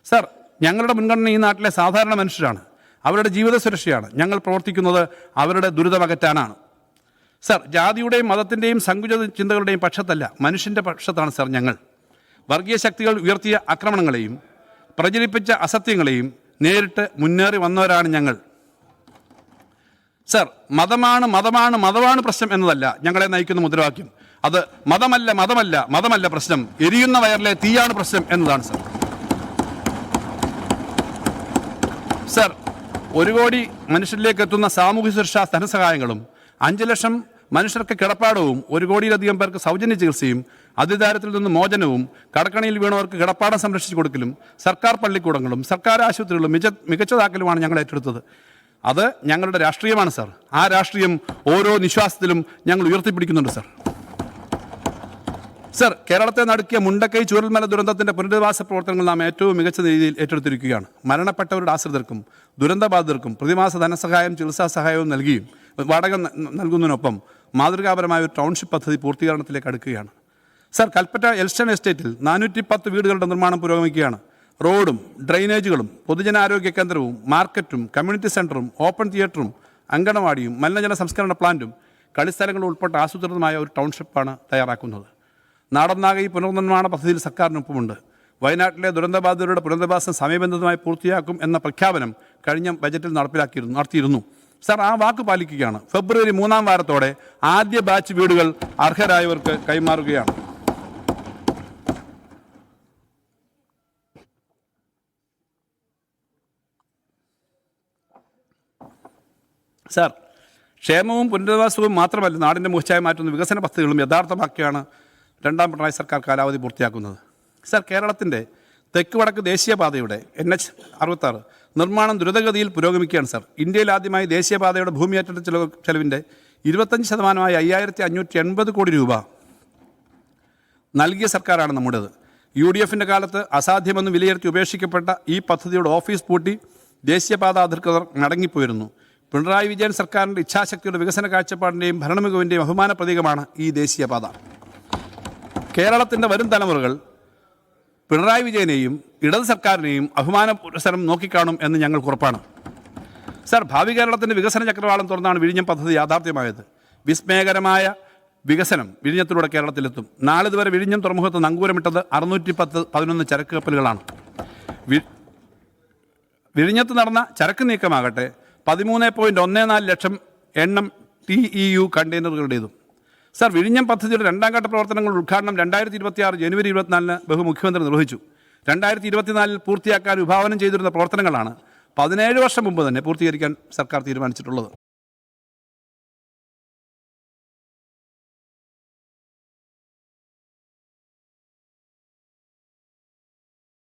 Sir, ഞങ്ങളുടെ മുൻഗണന ഈ നാട്ടിലെ സാധാരണ മനുഷ്യരാണ്. അവരുടെ ജീവിത സുരക്ഷയാണ്. ഞങ്ങൾ പ്രവർത്തിക്കുന്നത് അവരുടെ ദുരിതമകറ്റാനാണ്. സർ, ജാതിയുടെയും മതത്തിൻ്റെയും സങ്കുചിത ചിന്തകളുടെയും പക്ഷത്തല്ല, മനുഷ്യൻ്റെ പക്ഷത്താണ് സർ ഞങ്ങൾ. വർഗീയ ശക്തികൾ ഉയർത്തിയ ആക്രമണങ്ങളെയും പ്രചരിപ്പിച്ച അസത്യങ്ങളെയും നേരിട്ട് മുന്നേറി വന്നവരാണ് ഞങ്ങൾ. സർ, മതമാണ് മതമാണ് മതമാണ് പ്രശ്നം എന്നതല്ല ഞങ്ങളെ നയിക്കുന്ന മുദ്രാവാക്യം. അത് മതമല്ല മതമല്ല മതമല്ല പ്രശ്നം, എരിയുന്ന വയറിലെ തീയാണ് പ്രശ്നം എന്നതാണ് സർ. സർ, 1 കോടി മനുഷ്യരിലേക്ക് എത്തുന്ന സാമൂഹ്യ സുരക്ഷാ ധനസഹായങ്ങളും 5 ലക്ഷം മനുഷ്യർക്ക് കിടപ്പാടവും 1 കോടിയിലധികം പേർക്ക് സൗജന്യ ചികിത്സയും അതിദാരിദ്ര്യത്തിൽ നിന്ന് മോചനവും കടക്കണിയിൽ വീണവർക്ക് കിടപ്പാടം സംരക്ഷിച്ചു കൊടുക്കലും സർക്കാർ പള്ളിക്കൂടങ്ങളും സർക്കാർ ആശുപത്രികളും മികച്ചതാക്കലുമാണ് ഞങ്ങൾ ഏറ്റെടുത്തത്. അത് ഞങ്ങളുടെ രാഷ്ട്രീയമാണ് സർ. ആ രാഷ്ട്രീയം ഓരോ നിശ്വാസത്തിലും ഞങ്ങൾ ഉയർത്തിപ്പിടിക്കുന്നുണ്ട് സർ. സർ, കേരളത്തെ നടുക്കിയ മുണ്ടക്കൈ ചൂരൽമല ദുരന്തത്തിൻ്റെ പുനരധിവാസ പ്രവർത്തനങ്ങൾ നാം ഏറ്റവും മികച്ച രീതിയിൽ ഏറ്റെടുത്തിരിക്കുകയാണ്. മരണപ്പെട്ടവരുടെ ആശ്രിതർക്കും ദുരന്തബാധിതർക്കും പ്രതിമാസ ധനസഹായം ചികിത്സാ സഹായവും നൽകിയും വാടക നൽകുന്നതിനൊപ്പം മാതൃകാപരമായ ഒരു ടൗൺഷിപ്പ് പദ്ധതി പൂർത്തീകരണത്തിലേക്ക് അടുക്കുകയാണ്. സർ, കൽപ്പറ്റ എൽസ്റ്റൺ എസ്റ്റേറ്റിൽ 410 വീടുകളുടെ നിർമ്മാണം പുരോഗമിക്കുകയാണ്. റോഡും ഡ്രെയിനേജുകളും പൊതുജനാരോഗ്യ കേന്ദ്രവും മാർക്കറ്റും കമ്മ്യൂണിറ്റി സെൻ്ററും ഓപ്പൺ തിയേറ്ററും അങ്കണവാടിയും മലിനജല സംസ്കരണ പ്ലാന്റും കളിസ്ഥലങ്ങളും ഉൾപ്പെട്ട ആസൂത്രിതമായ ഒരു ടൗൺഷിപ്പാണ് തയ്യാറാക്കുന്നത്. നാടൊന്നാകെ ഈ പുനർനിർമ്മാണ പദ്ധതിയിൽ സർക്കാരിനൊപ്പമുണ്ട്. വയനാട്ടിലെ ദുരന്തബാധിതരുടെ പുനരധിവാസം സമയബന്ധിതമായി പൂർത്തിയാക്കും എന്ന പ്രഖ്യാപനം കഴിഞ്ഞ ബജറ്റിൽ നടത്തിയിരുന്നു. സർ, ആ വാക്ക് പാലിക്കുകയാണ്. ഫെബ്രുവരി 3-ാം വാരത്തോടെ ആദ്യ ബാച്ച് വീടുകൾ അർഹരായവർക്ക് കൈമാറുകയാണ്. സർ, ക്ഷേമവും പുനരധിവാസവും മാത്രമല്ല നാടിൻ്റെ മുഖച്ഛായ മാറ്റുന്ന വികസന പദ്ധതികളും യഥാർത്ഥമാക്കിയാണ് 2ാം പിണറായി സർക്കാർ കാലാവധി പൂർത്തിയാക്കുന്നത്. സർ, കേരളത്തിൻ്റെ തെക്ക് വടക്ക് ദേശീയപാതയുടെ NH-66 നിർമ്മാണം ദ്രുതഗതിയിൽ പുരോഗമിക്കുകയാണ് സർ. ഇന്ത്യയിൽ ആദ്യമായി ദേശീയപാതയുടെ ഭൂമി ഏറ്റെടുത്ത ചെലവിൻ്റെ 25% 5580 കോടി രൂപ നൽകിയ സർക്കാരാണ് നമ്മുടേത്. UDFൻ്റെ കാലത്ത് അസാധ്യമെന്ന് വിലയിരുത്തി ഉപേക്ഷിക്കപ്പെട്ട ഈ പദ്ധതിയുടെ ഓഫീസ് പൂട്ടി ദേശീയപാത അധികൃതർ മടങ്ങിപ്പോയിരുന്നു. പിണറായി വിജയൻ സർക്കാരിൻ്റെ ഇച്ഛാശക്തിയുടെ വികസന കാഴ്ചപ്പാടിൻ്റെയും ഭരണമികവിൻ്റെയും അഭിമാന പ്രതീകമാണ് ഈ ദേശീയപാത. കേരളത്തിൻ്റെ വരും തലമുറകൾ പിണറായി വിജയനെയും ഇടത് സർക്കാരിനെയും അഭിമാന പുരസ്സരം നോക്കിക്കാണും എന്ന് ഞങ്ങൾക്ക് ഉറപ്പാണ്. സർ, ഭാവി കേരളത്തിൻ്റെ വികസന ചക്രവാളം തുറന്നാണ് വിഴിഞ്ഞം പദ്ധതി യാഥാർത്ഥ്യമായത്. വിസ്മയകരമായ വികസനം വിഴിഞ്ഞത്തിലൂടെ കേരളത്തിലെത്തും. നാളിതുവരെ വിഴിഞ്ഞം തുറമുഖത്ത് നങ്കൂരമിട്ടത് 611 ചരക്ക് കപ്പലുകളാണ്. വിഴിഞ്ഞത്ത് നടന്ന ചരക്ക് നീക്കമാകട്ടെ 13.14 ലക്ഷം എണ്ണം TEU കണ്ടെയ്നറുകളുടേതും. സർ, വിഴിഞ്ഞം പദ്ധതിയുടെ 2ാം ഘട്ട പ്രവർത്തനങ്ങളുടെ ഉദ്ഘാടനം 2026 ജനുവരി 24 മുഖ്യമന്ത്രി നിർവഹിച്ചു. 2024 പൂർത്തിയാക്കാൻ വിഭാവനം ചെയ്തിരുന്ന പ്രവർത്തനങ്ങളാണ് 17 വർഷം മുമ്പ് തന്നെ പൂർത്തീകരിക്കാൻ സർക്കാർ തീരുമാനിച്ചിട്ടുള്ളത്.